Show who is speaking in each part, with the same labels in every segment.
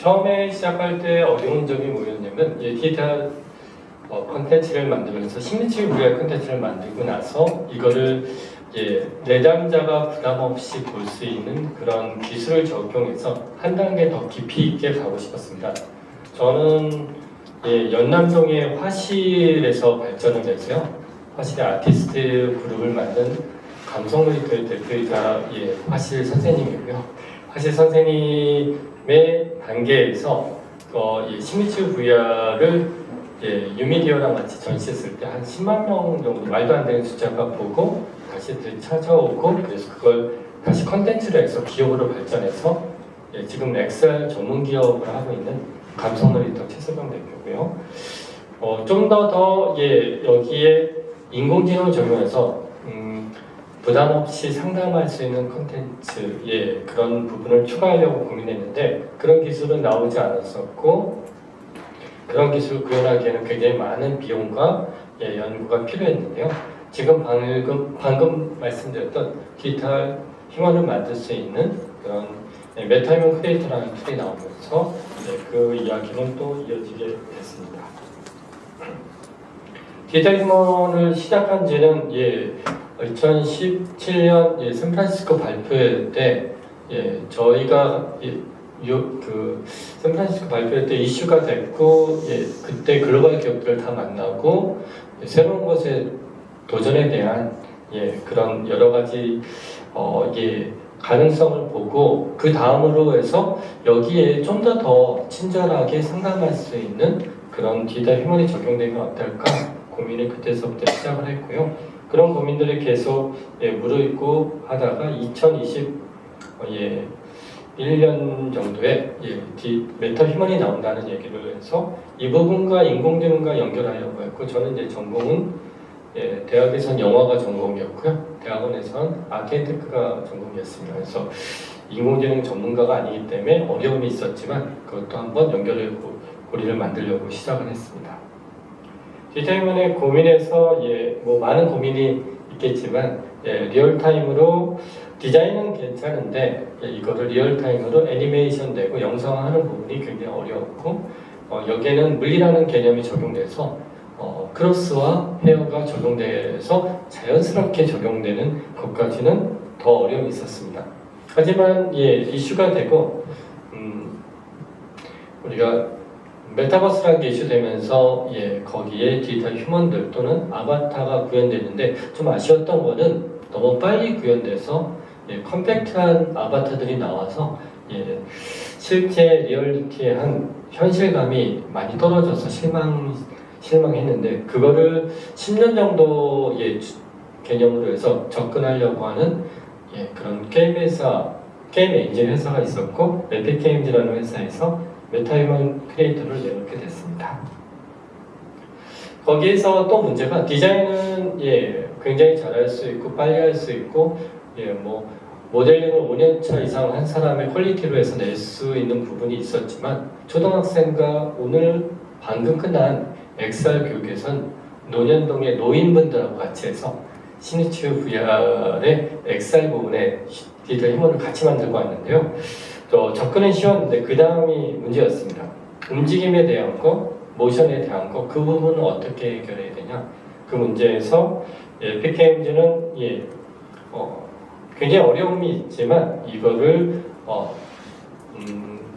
Speaker 1: 처음에 시작할 때 어려운 점이 뭐였냐면 디지털 콘텐츠를 만들면서 심리치료 VR 콘텐츠를 만들고 나서 이거를 내담자가 부담 없이 볼 수 있는 그런 기술을 적용해서 한 단계 더 깊이 있게 가고 싶었습니다. 저는 연남동의 화실에서 발전을 해서요. 화실의 아티스트 그룹을 만든 감성놀이터의 대표이자 화실 선생님이고요. 화실 선생님의 단계에서 심리치료 VR을 유미디어랑 같이 전시했을 때 한 10만 명 정도 말도 안 되는 숫자가 보고 다시 찾아오고 그래서 그걸 다시 컨텐츠로 해서 기업으로 발전해서 지금 엑셀 전문 기업을 하고 있는 감성놀이터 최서경 대표고요. 좀 더 여기에 인공지능을 적용해서 부담 없이 상담할 수 있는 콘텐츠 그런 부분을 추가하려고 고민했는데 그런 기술은 나오지 않았었고 그런 기술을 구현하기에는 굉장히 많은 비용과 연구가 필요했는데요. 지금 방금 말씀드렸던 디지털 휴먼을 만들 수 있는 그런 메타휴먼 크리에이터라는 툴이 나오면서 그 이야기는 또 이어지게 됐습니다. 디지털 휴먼을 시작한 지는 2017년 샌프란시스코 발표회 때 저희가 샌프란시스코 발표회 때 이슈가 됐고 그때 글로벌 기업들을 다 만나고 새로운 것에 도전에 대한 그런 여러 가지 가능성을 보고 그 다음으로 해서 여기에 좀 더 친절하게 상담할 수 있는 그런 디지털 휴먼이 적용되면 어떨까 고민을 그때서부터 시작을 했고요. 그런 고민들이 계속 무르익고 하다가 2021년 정도에 메타 휴먼이 나온다는 얘기를 해서 이 부분과 인공지능과 연결하려고 했고 저는 이제 전공은 대학에선 영화가 전공이었고요. 대학원에선 아키텍트가 전공이었습니다. 그래서 인공지능 전문가가 아니기 때문에 어려움이 있었지만 그것도 한번 연결의 고리를 만들려고 시작을 했습니다. 디지털 휴먼에 고민해서 뭐 많은 고민이 있겠지만 리얼타임으로 디자인은 괜찮은데 이거를 리얼타임으로 애니메이션 되고 영상화하는 부분이 굉장히 어려웠고 여기에는 물리라는 개념이 적용돼서 크로스와 페어가 적용돼서 자연스럽게 적용되는 것까지는 더 어려움이 있었습니다. 하지만 이슈가 되고 우리가 메타버스라는 게 이슈되면서 거기에 디지털 휴먼들 또는 아바타가 구현되는데 좀 아쉬웠던 거는 너무 빨리 구현돼서 컴팩트한 아바타들이 나와서 실제 리얼리티의 한 현실감이 많이 떨어져서 실망했는데 그거를 10년 정도의 개념으로 해서 접근하려고 하는 그런 게임 엔진 회사가 있었고 에픽게임즈라는 회사에서 메타휴먼 크리에이터를 내놓게 됐습니다. 거기에서 또 문제가 디자인은 굉장히 잘할 수 있고 빨리 할 수 있고 뭐 모델링을 5년차 이상 한 사람의 퀄리티로 해서 낼 수 있는 부분이 있었지만 초등학생과 오늘 방금 끝난 XR 교육에선 노년동의 노인분들하고 같이 해서 심리치료 VR의 XR 부분에 디지털 휴먼을 같이 만들고 왔는데요. 접근은 쉬웠는데 그 다음이 문제였습니다. 움직임에 대한 거, 모션에 대한 거, 그 부분은 어떻게 해결해야 되냐. 그 문제에서 에픽게임즈는 굉장히 어려움이 있지만 이거를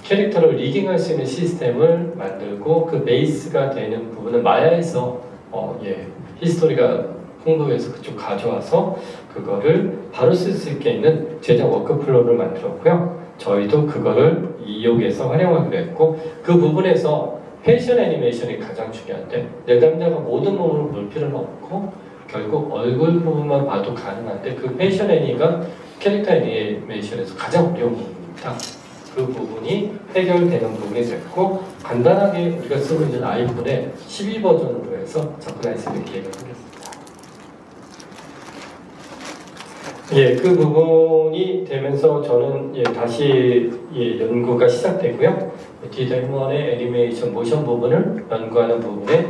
Speaker 1: 캐릭터를 리깅할 수 있는 시스템을 만들고 그 베이스가 되는 부분을 마야에서 히스토리가 홍보해서 그쪽 가져와서 그거를 바로 쓸 수 있게 있는 제작 워크플로우를 만들었고요. 저희도 그거를 이용해서 활용하기로 했고 그 부분에서 패션 애니메이션이 가장 중요한데 내담자가 모든 몸을 볼 필요는 없고 결국 얼굴 부분만 봐도 가능한데 그 패션 애니가 캐릭터 애니메이션에서 가장 어려운 부분입니다. 그 부분이 해결되는 부분이 됐고 간단하게 우리가 쓰고 있는 아이폰의 12버전으로 해서 접근할 수 있는 기회가 생겼습니다. 그 부분이 되면서 저는 다시 연구가 시작되고요. 디지털 휴먼의 애니메이션 모션 부분을 연구하는 부분에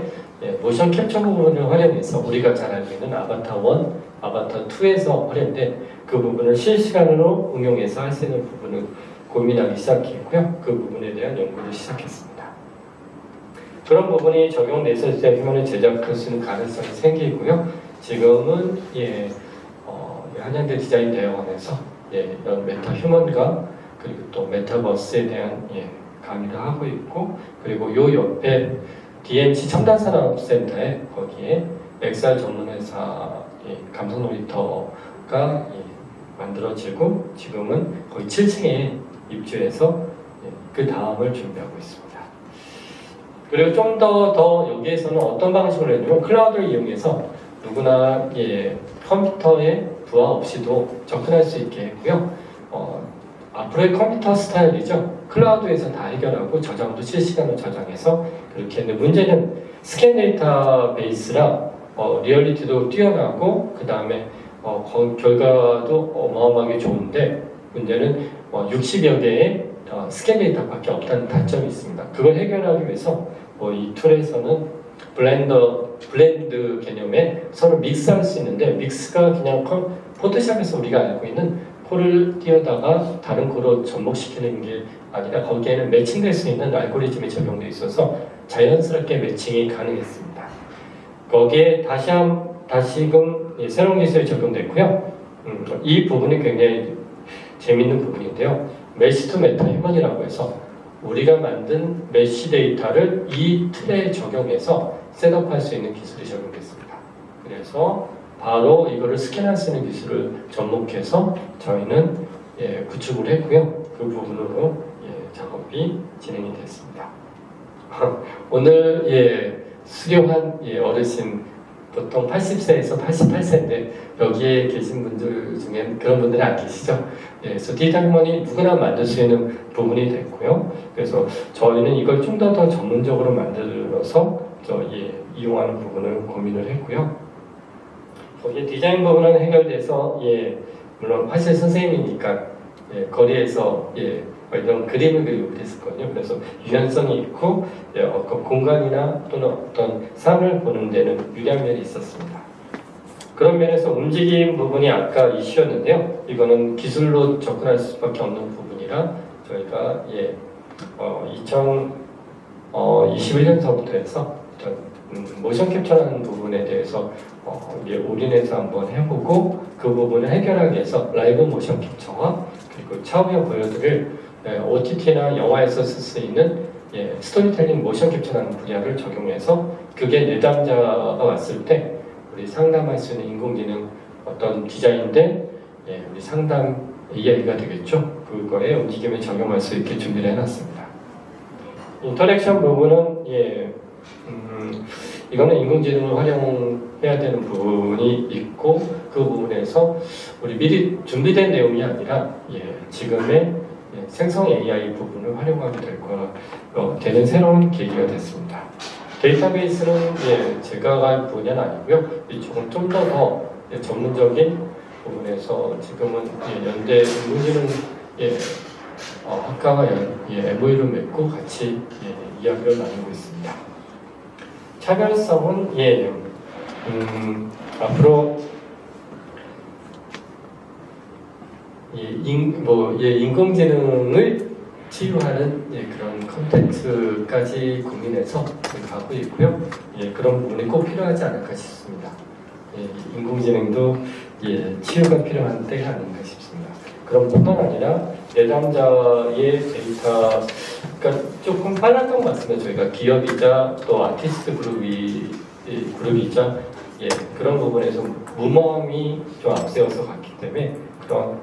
Speaker 1: 모션 캡처 부분을 활용해서 우리가 잘 알고 있는 아바타 1, 아바타 2에서 활용된 그 부분을 실시간으로 응용해서 할 수 있는 부분을 고민하기 시작했고요. 그 부분에 대한 연구를 시작했습니다. 그런 부분이 적용돼서 휴먼을 제작할 수 있는 가능성이 생기고요. 지금은 한양대 디자인 대학원에서 이런 메타 휴먼과 그리고 또 메타버스에 대한 강의를 하고 있고, 그리고 요 옆에 DMC 첨단산업센터에 거기에 XR 전문회사 감성 놀이터가 만들어지고 지금은 거의 7층에 입주해서 그 다음을 준비하고 있습니다. 그리고 좀 더 여기에서는 어떤 방식으로 했냐면 클라우드를 이용해서 누구나 컴퓨터에 부하 없이도 접근할 수 있게 했고요. 앞으로의 컴퓨터 스타일이죠. 클라우드에서 다 해결하고 저장도 실시간으로 저장해서 그렇게 했는데, 문제는 스캔 데이터베이스라 리얼리티도 뛰어나고 그 다음에 결과도 어마어마하게 좋은데, 문제는 60여 개의 스캔 데이터밖에 없다는 단점이 있습니다. 그걸 해결하기 위해서 이 툴에서는 블렌드 개념에 서로 믹스할 수 있는데, 믹스가 그냥 포토샵에서 우리가 알고 있는 코를 띄우다가 다른 코로 접목시키는 게 아니라 거기에는 매칭될 수 있는 알고리즘이 적용되어 있어서 자연스럽게 매칭이 가능했습니다. 거기에 다시금 새로운 기술이 적용됐고요. 이 부분이 굉장히 재밌는 부분인데요. 메시 투 메타 휴먼이라고 해서 우리가 만든 메시 데이터를 이 틀에 적용해서 셋업할 수 있는 기술이 적용됐습니다. 그래서 바로 이거를 스캔할 수 있는 기술을 접목해서 저희는 구축을 했고요. 그 부분으로 작업이 진행이 됐습니다. 오늘 수료한 어르신 보통 80세에서 88세인데 여기에 계신 분들 중에 그런 분들이 안 계시죠? 그래서 디지털 휴먼이 누구나 만들 수 있는 부분이 됐고요. 그래서 저희는 이걸 좀 더 전문적으로 만들어서 이용하는 부분을 고민을 했고요. 거기에 디자인 부분은 해결돼서 물론 화실 선생님이니까 거리에서 이런 그림을 그리고 그랬었거든요. 그래서 유연성이 있고 어떤 공간이나 또는 어떤 삶을 보는 데는 유리한 면이 있었습니다. 그런 면에서 움직임 부분이 아까 이슈였는데요. 이거는 기술로 접근할 수밖에 없는 부분이라 저희가 2021년서부터 해서 모션 캡처라는 부분에 대해서 올인해서 한번 해보고 그 부분을 해결하기 위해서 라이브 모션 캡처와 그리고 차후에 보여드릴 OTT나 영화에서 쓸 수 있는 스토리텔링 모션 캡처라는 분야를 적용해서 그게 내담자가 왔을 때 우리 상담할 수 있는 인공지능 어떤 디자인인데 우리 상담 AI가 되겠죠. 그거에 움직임을 적용할 수 있게 준비를 해놨습니다. 인터랙션 부분은 이거는 인공지능을 활용해야 되는 부분이 있고 그 부분에서 우리 미리 준비된 내용이 아니라 지금의 생성 AI 부분을 활용하게 되는 새로운 계기가 됐습니다. 데이터베이스는 제가 갈 분야는 아니고요. 이쪽은 좀 더 전문적인 부분에서 지금은 연대 인공지능 학과가 MOU를 맺고 같이 이야기를 나누고 있습니다. 차별성은 앞으로 인공지능을 치유하는 그런 콘텐츠까지 고민해서 가고 있고요. 그런 부분이 꼭 필요하지 않을까 싶습니다. 인공지능도 치유가 필요한 때가 아닌가 싶습니다. 그런 뿐만 아니라 내담자의 데이터, 그러니까 조금 빨랐던 것 같습니다. 저희가 기업이자 또 아티스트 그룹이자 그런 부분에서 무모함이 좀 앞세워서 갔기 때문에 그런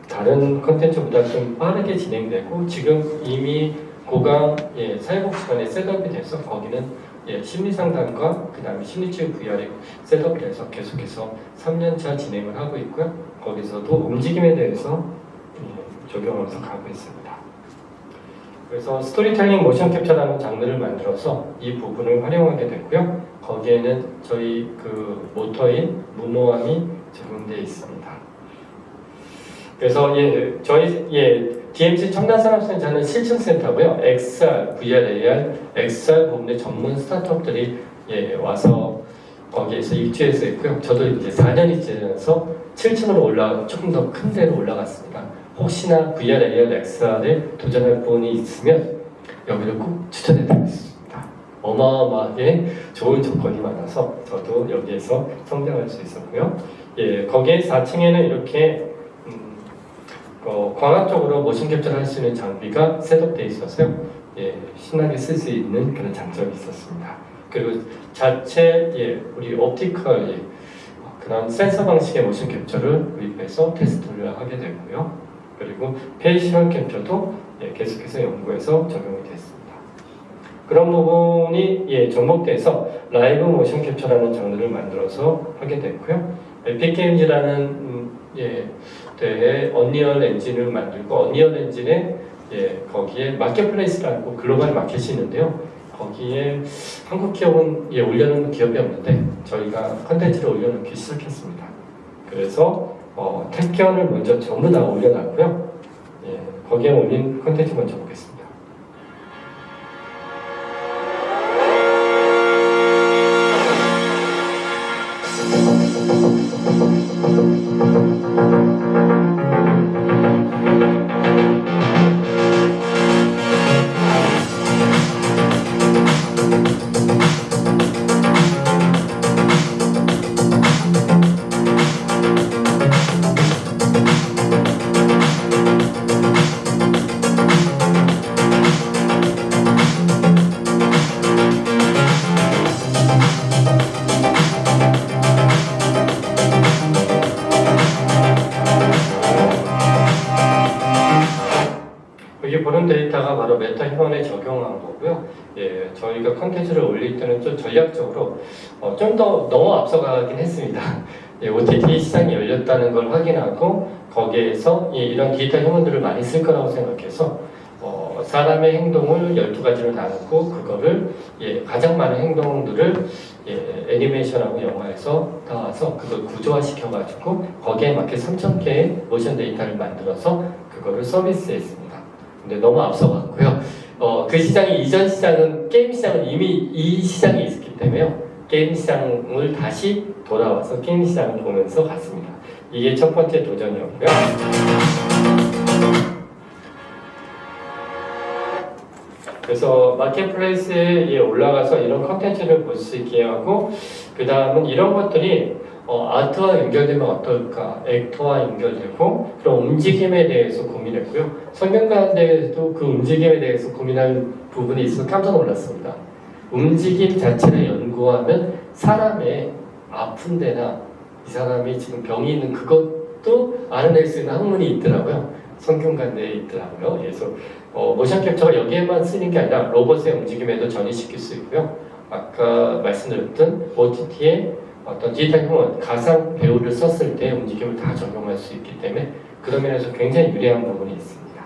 Speaker 1: 다른 컨텐츠보다 좀 빠르게 진행되고 지금 이미 고강 사회복지관에 셋업이 돼서 거기는 심리상담과 그 다음에 심리치유 VR이 셋업이 돼서 계속해서 3년차 진행을 하고 있고요. 거기서도 움직임에 대해서 적용하면서 가고 있습니다. 그래서 스토리텔링 모션 캡처라는 장르를 만들어서 이 부분을 활용하게 됐고요. 거기에는 저희 그 모터인 무모함이 적용되어 있습니다. 그래서 저희 DMC 첨단산업센터는 실증센터고요. XR, VR, AR, XR 부분의 전문 스타트업들이 와서 거기에서 입주해서 있고요. 저도 이제 4년이 지나서 7층으로 조금 더 큰 데로 올라갔습니다. 혹시나 VR, AR, XR에 도전할 분이 있으면 여기를 꼭 추천해드리겠습니다. 어마어마하게 좋은 조건이 많아서 저도 여기에서 성장할 수 있었고요. 예, 거기에 4층에는 이렇게 광학적으로 모션 캡처를 할 수 있는 장비가 셋업되어 있어서요. 예, 신나게 쓸 수 있는 그런 장점이 있었습니다. 그리고 자체 우리 옵티컬 그런 센서 방식의 모션 캡처를 구입해서 테스트를 하게 되고요. 그리고 페이셜 캡처도 계속해서 연구해서 적용이 됐습니다. 그런 부분이 접목돼서 라이브 모션 캡처라는 장르를 만들어서 하게 됐고요. 에픽게임즈라는 대회 언리얼 엔진을 만들고 언리얼 엔진에 거기에 마켓플레이스라고 글로벌 마켓이 있는데요. 거기에 한국 기업은 올려놓는 기업이 없는데 저희가 컨텐츠를 올려놓기 시작했습니다. 그래서 택견을 먼저 전부 다 올려놨고요. 거기에 올린 컨텐츠 먼저 보겠습니다. 여기 보는 데이터가 바로 메타 휴먼에 적용한 거고요. 저희가 컨텐츠를 올릴 때는 좀 전략적으로 좀 더 너무 앞서가긴 했습니다. OTT 시장이 열렸다는 걸 확인하고 거기에서 이런 디지털 휴먼들을 많이 쓸 거라고 생각해서 사람의 행동을 12가지로 나누고 그거를 가장 많은 행동들을 애니메이션하고 영화에서 따와서 그걸 구조화시켜가지고 거기에 맞게 3,000개의 모션 데이터를 만들어서 그거를 서비스했습니다. 근데 너무 앞서갔고요. 그 시장이 이전 시장은 게임 시장은 이미 이 시장이 있었기 때문에요. 게임 시장을 다시 돌아와서 게임 시장을 보면서 갔습니다. 이게 첫 번째 도전이었고요. 그래서 마켓플레이스에 올라가서 이런 컨텐츠를 볼 수 있게 하고 그 다음은 이런 것들이 아트와 연결되면 어떨까, 액터와 연결되고 그런 움직임에 대해서 고민했고요. 성경가운데도 그 움직임에 대해서 고민할 부분이 있어서 깜짝 놀랐습니다. 움직임 자체를 연구하면 사람의 아픈 데나 이 사람이 지금 병이 있는 그것도 알아낼 수 있는 학문이 있더라고요. 성경관대에 있더라고요. 그래서 모션 캡처가 여기에만 쓰는 게 아니라 로봇의 움직임에도 전이시킬 수 있고요. 아까 말씀드렸던 OTT의 어떤 디지털 휴먼, 가상 배우를 썼을 때 움직임을 다 적용할 수 있기 때문에 그런 면에서 굉장히 유리한 부분이 있습니다.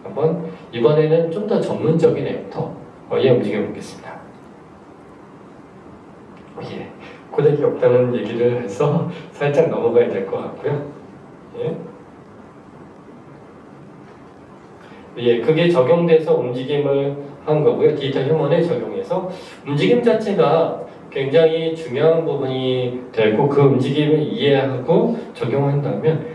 Speaker 1: 한번 이번에는 좀 더 전문적인 액터의 움직임을 보겠습니다. 코덱이 없다는 얘기를 해서 살짝 넘어가야 될 것 같고요. 그게 적용돼서 움직임을 한 거고요. 디지털 휴먼에 적용해서 움직임 자체가 굉장히 중요한 부분이 되고 그 움직임을 이해하고 적용한다면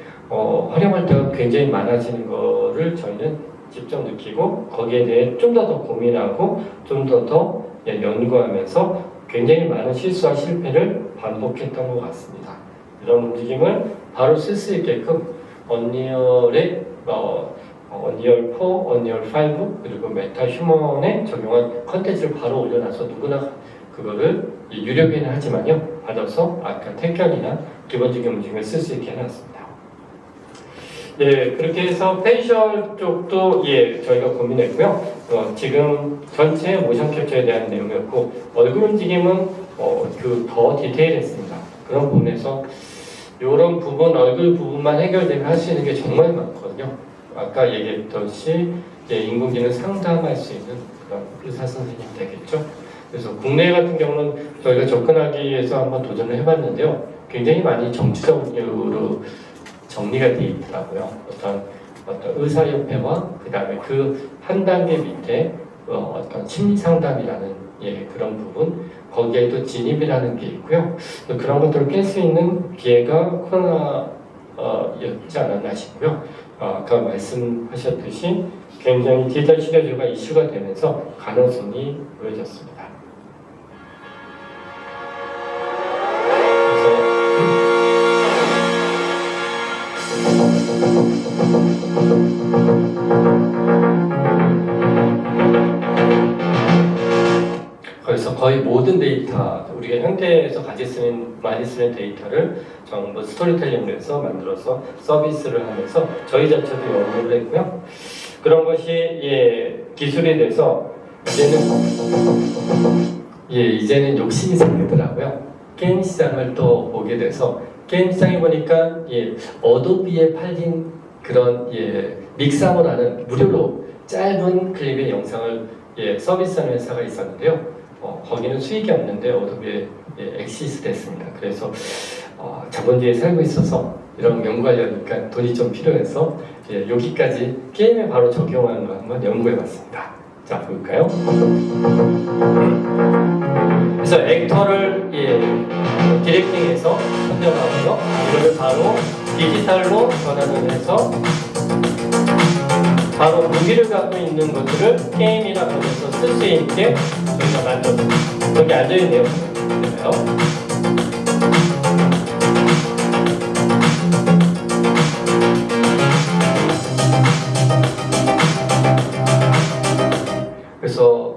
Speaker 1: 활용할 때가 굉장히 많아지는 거를 저희는 직접 느끼고 거기에 대해 좀 더 고민하고 좀 더 연구하면서 굉장히 많은 실수와 실패를 반복했던 것 같습니다. 이런 움직임을 바로 쓸 수 있게끔 언리얼의 언리얼 4, 언리얼 5 그리고 메타 휴먼에 적용한 컨텐츠를 바로 올려놔서 누구나 그거를 유료기는 하지만요 받아서 아까 택견이나 기본적인 움직임을 쓸 수 있게 해놨습니다. 그렇게 해서 페이셜 쪽도 저희가 고민했고요. 지금 전체 모션 캡처에 대한 내용이었고 얼굴 움직임은 더 디테일했습니다. 그런 부분에서 이런 부분 얼굴 부분만 해결되면 할 수 있는 게 정말 많거든요. 아까 얘기했듯이 인공지능 상담할 수 있는 그런 의사 선생님 되겠죠. 그래서 국내 같은 경우는 저희가 접근하기 위해서 한번 도전을 해봤는데요. 굉장히 많이 정치적으로 정리가 되어 있더라고요. 어떤 의사협회와 그 다음에 그 한 단계 밑에 어떤 심리상담이라는 그런 부분 거기에도 진입이라는 게 있고요. 그런 것들을 깰 수 있는 기회가 코로나였지 않았나 싶고요. 아까 말씀하셨듯이 굉장히 디지털 치료제가 이슈가 되면서 가능성이 보여졌습니다. 그래서 거의 모든 데이터, 우리가 현대에서 많이 쓰는 데이터를 전부 스토리텔링을 해서 만들어서 서비스를 하면서 저희 자체도 연구를 했고요. 그런 것이 기술이 돼서 이제는 욕심이 생기더라고요. 게임 시장을 또 보게 돼서 게임 시장에 보니까 어도비에 팔린 그런 믹사모라는 무료로 짧은 클립의 영상을 서비스하는 회사가 있었는데요. 거기는 수익이 없는데 어도비에 엑시스 됐습니다. 그래서 자본주의에 살고 있어서 이런 연구하려니까 돈이 좀 필요해서 여기까지 게임에 바로 적용하는 거 한번 연구해봤습니다. 자, 볼까요? 그래서 액터를 디렉팅해서 선정하고요. 이거를 바로 디지털로 전환을 해서 바로 무기를 갖고 있는 것들을 게임이나 하면서 쓸 수 있게 저희가 만들었습니다. 여기 앉아있네요. 그래요. 그래서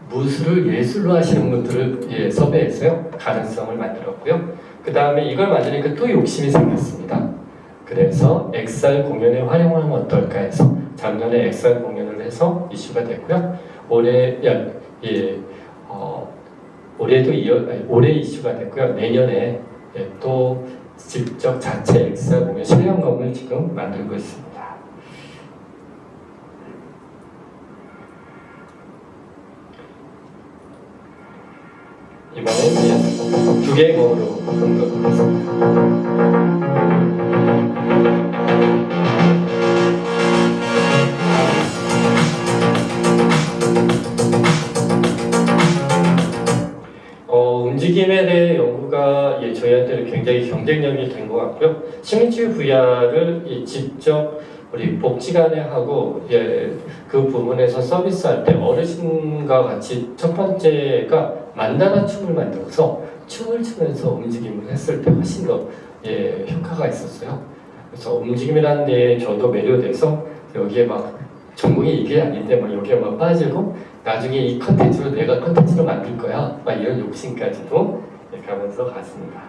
Speaker 1: 무술을 예술로 하시는 분들을 섭외해서요. 가능성을 만들었고요. 그 다음에 이걸 만드니까 또 욕심이 생겼습니다. 그래서 엑살 공연에 활용하면 어떨까 해서 작년에 엑살 공연을 해서 이슈가 됐고요. 올해 이슈가 됐고요. 내년에 또 직접 자체 엑살 공연 실현곡을 지금 만들고 있습니다. 이번에 두 개의 곡으로 공격하겠습니다. 움직임에 대해 연구가 저희한테는 굉장히 경쟁력이 된 것 같고요. 심리치유 VR을 직접 우리 복지관에 하고 그 부분에서 서비스할 때 어르신과 같이 첫 번째가 만다나 춤을 만들어서 춤을 추면서 움직임을 했을 때 훨씬 더 효과가 있었어요. 그래서 움직임이라는 데에 저도 매료돼서 여기에 막 전공이 이게 아닌데 막 여기에 막 빠지고 나중에 이 컨텐츠로 내가 컨텐츠로 만들 거야 막 이런 욕심까지도 가면서 갔습니다.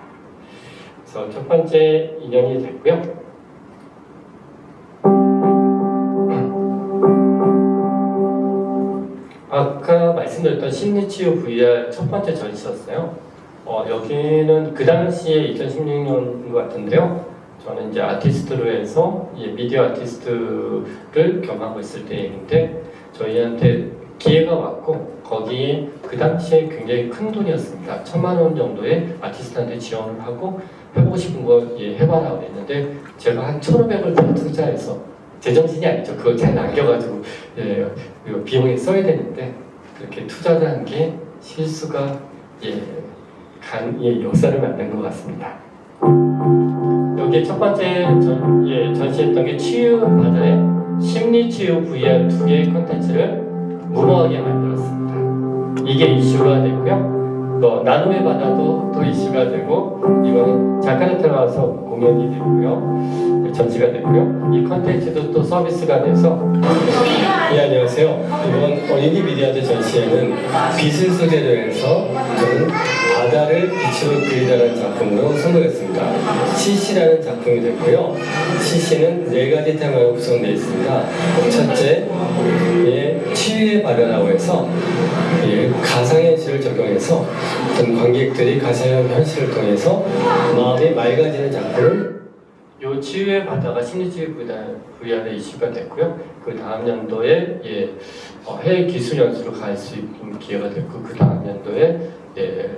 Speaker 1: 그래서 첫 번째 인연이 됐고요. 아까 말씀드렸던 심리치유 VR 첫 번째 전시였어요. 여기는 그 당시에 2016년 같은데요. 저는 이제 아티스트로 해서 미디어 아티스트를 겸하고 있을 때인데 저희한테 기회가 왔고 거기에 그 당시에 굉장히 큰 돈이었습니다. 1,000만 원 정도의 아티스트한테 지원을 하고 해보고 싶은 거 해봐라 그랬는데 제가 한 1,500을 더 투자해서 제정신이 아니죠. 그걸 잘 남겨가지고 비용에 써야 되는데 그렇게 투자를 한 게 실수가 역사를 만든 것 같습니다. 여기 첫 번째 전시했던 게 치유바다의 심리치유 VR 두 개의 컨텐츠를 무모하게 만들었습니다. 이게 이슈가 됐고요. 나눔의 바다도 또 이슈가 되고 이거는 자카르타 와서 공연이 되고요. 전시가 되고요. 이 컨텐츠도 또 서비스가 돼서 안녕하세요. 이번 어린이 미디어드 전시회는 빛을 소재로 해서 저는 바다를 빛으로 그리다라는 작품으로 선보였습니다. CC라는 작품이 됐고요. CC는 4가지 테마로 구성되어 있습니다. 첫째, 치유의 바다라고 해서 가상현실을 적용해서 어떤 관객들이 가상현실을 통해서 마음이 맑아지는 작품을 요 치유의 바다가 심리치유 VR의 이슈가 됐고요. 그 다음 연도에 해외 기술 연수로 갈 수 있는 기회가 됐고 그 다음 연도에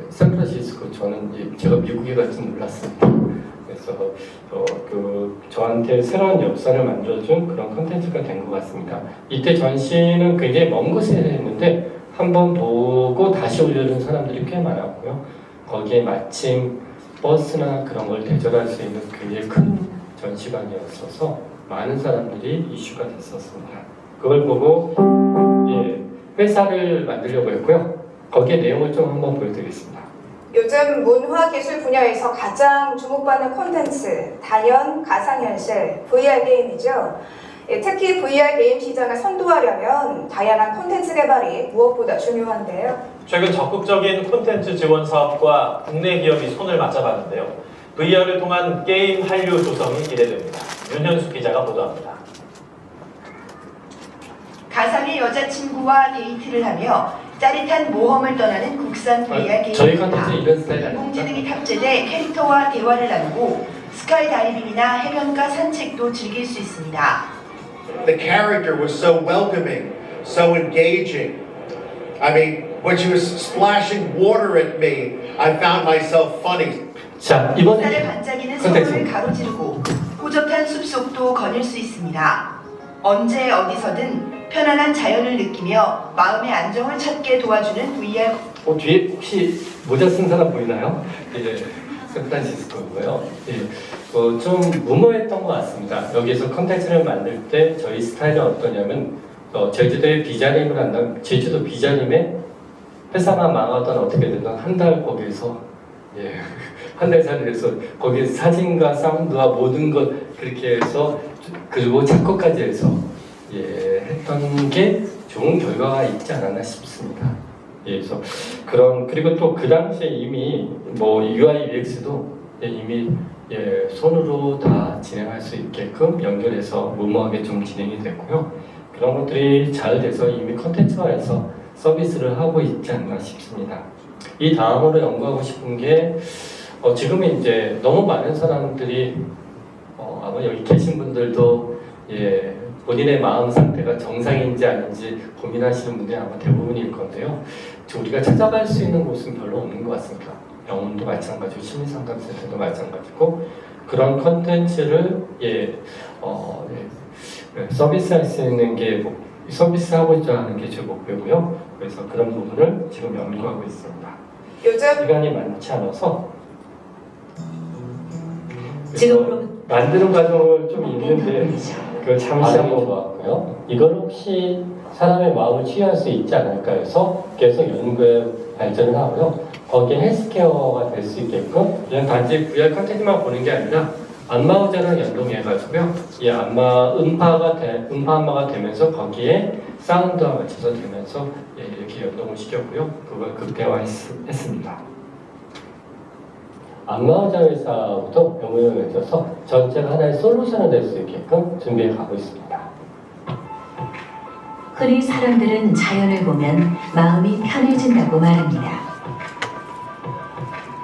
Speaker 1: 샌프란시스코 저는 제가 미국에 갈지 몰랐습니다. 그래서 저한테 새로운 역사를 만들어준 그런 컨텐츠가 된 것 같습니다. 이때 전시는 굉장히 먼 곳에 했는데 한번 보고 다시 올려준 사람들이 꽤 많았고요. 거기에 마침 버스나 그런 걸 대절할 수 있는 굉장히 큰 전시관이었어서 많은 사람들이 이슈가 됐었습니다. 그걸 보고 회사를 만들려고 했고요. 거기에 내용을 좀 한번 보여드리겠습니다.
Speaker 2: 요즘 문화기술 분야에서 가장 주목받는 콘텐츠, 단연 가상현실, VR 게임이죠. 특히 VR 게임 시장을 선도하려면 다양한 콘텐츠 개발이 무엇보다 중요한데요.
Speaker 3: 최근 적극적인 콘텐츠 지원 사업과 국내 기업이 손을 맞잡았는데요. VR을 통한 게임 한류 조성이 기대됩니다. 윤현수 기자가 보도합니다.
Speaker 4: 가상의 여자친구와 데이트를 하며 짜릿한 모험을 떠나는 국산 VR
Speaker 1: 저희
Speaker 4: 게임입니다.
Speaker 1: 컨텐츠 이런 스타일 아닙니까?
Speaker 4: 인공지능이 탑재돼 캐릭터와 대화를 나누고 스카이다이빙이나 해변가 산책도 즐길 수 있습니다.
Speaker 5: The character was so welcoming, so engaging. I mean, when she was splashing water at me, I found myself funny.
Speaker 1: 자,
Speaker 4: 햇살에
Speaker 1: 이번에
Speaker 4: 반짝이는 서울을 가로지르고 호젓한 숲속도 거닐 수 있습니다. 언제 어디서든 편안한 자연을 느끼며 마음의 안정을 찾게 도와주는 VR.
Speaker 1: 뒤에 혹시 모자 쓴 사람 보이나요? 예, 샌프란시스코고요. 좀 무모했던 것 같습니다. 여기서 컨텐츠를 만들 때 저희 스타일은 어떠냐면 제주도에 비자림을 한다면 제주도 비자림에 회사가 망하던 어떻게 되든 한 달 거기에서 한 달 살이를 해서 거기에 사진과 사운드와 모든 것 그렇게 해서 그리고 작곡까지 해서 했던 게 좋은 결과가 있지 않았나 싶습니다. 그래서 그리고 또 그 당시에 이미 UI UX도 이미 손으로 다 진행할 수 있게끔 연결해서 무모하게 좀 진행이 됐고요. 그런 것들이 잘 돼서 이미 컨텐츠화해서 서비스를 하고 있지 않나 싶습니다. 이 다음으로 연구하고 싶은 게 지금 이제 너무 많은 사람들이 아마 여기 계신 분들도 본인의 마음 상태가 정상인지 아닌지 고민하시는 분들이 아마 대부분일 건데요. 우리가 찾아갈 수 있는 곳은 별로 없는 것 같습니다. 병원도 마찬가지고 심리상담센터도 마찬가지고 그런 컨텐츠를 서비스할 수 있는 게 서비스하고자 하는 게 제 목표고요. 그래서 그런 부분을 지금 연구하고 있습니다.
Speaker 2: 요즘
Speaker 1: 시간이 많지 않아서
Speaker 6: 지금으로
Speaker 1: 만드는 과정을 좀 있는데 그걸 잠시 한번 봤고요. 이걸 혹시 사람의 마음을 치유할 수 있지 않을까 해서 계속 연구에 발전을 하고요. 거기에 헬스케어가 될 수 있게끔 그냥 단지 VR 컨텐츠만 보는 게 아니라 안마의자랑 연동해가지고요. 이 음파 안마가 되면서 거기에 사운드와 맞춰서 되면서 이렇게 연동을 시켰고요. 그걸 극대화했습니다. 안마의자 회사부터 병행을 맺어서 전체가 하나의 솔루션을 낼 수 있게끔 준비해 가고 있습니다.
Speaker 6: 흔히 사람들은 자연을 보면 마음이 편해진다고 말합니다.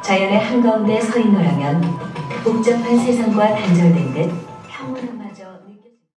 Speaker 6: 자연의 한가운데 서 있노라면 복잡한 세상과 단절된 듯